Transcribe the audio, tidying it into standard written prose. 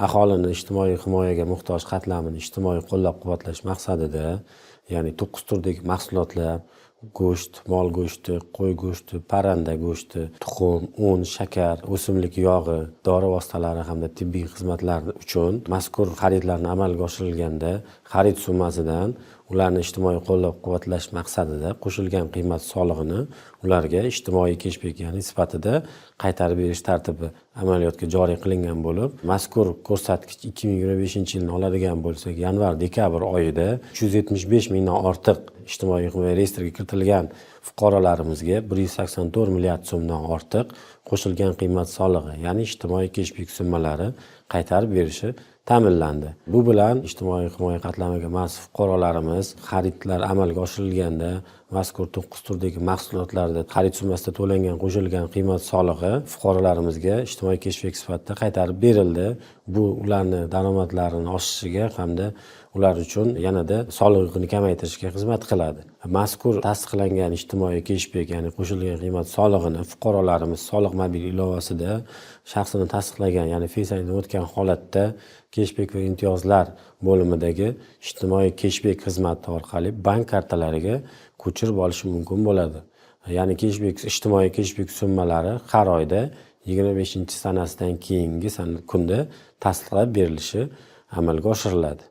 aholini ijtimoiy himoyaga muhtoj qatlamini ijtimoiy qo'llab-quvvatlash maqsadida, ya'ni 9 turdagi mahsulotlar, go'sht, mol go'shti, qo'y go'shti, parranda go'shti, tuxum, un, shakar, o'simlik yog'i, dori vositalari hamda tibbiy xizmatlar uchun mazkur xaridlarni amalga oshirilganda xarid summasidan ularni ijtimoiy qo'llab-quvvatlash maqsadida qo'shilgan qiymat solig'ini ularga ijtimoiy keshbek ya'ni sifatida qaytarib berish tartibi amaliyotga joriy qilingan bo'lib, mazkur ko'rsatkich 2025-yilni oladigan bo'lsak, yanvar-dekabr oyida 375 mingdan ortiq ijtimoiy himoya reyestriga kiritilgan fuqarolarimizga 184 milliard so'mdan ortiq qo'shilgan qiymat solig'i, ya'ni ijtimoiy keshbek summalari qaytarib berishi ta'minlandi. Bu bilan ijtimoiy himoya qatlamiga mas'ul fuqarolarimiz xaridlar amalga oshirilganda mazkur 9 turdagi mahsulotlarda xarid summasida to'langan qo'shilgan qiymat solig'i fuqarolarimizga ijtimoiy keshbek sifatida qaytarib berildi. Bu ularni daromadlarini oshishiga hamda ular uchun yanada soliqni kamaytirishga xizmat qiladi. Mazkur tasdiqlangan ijtimoiy keshbek, ya'ni qo'shilgan qiymat solig'ini fuqarolarimiz soliq mobil ilovasida shaxsini tasdiqlagan, ya'ni Face ID'dan o'tgan holatda keshbek va imtiyozlar bo'limidagi ijtimoiy keshbek xizmati orqali bank kartalariga ko'chirib olishi mumkin bo'ladi. Ya'ni ijtimoiy keshbek summalari har oyda 25-sanasidan keyingi kunda tasdiqlab berilishi amalga oshiriladi.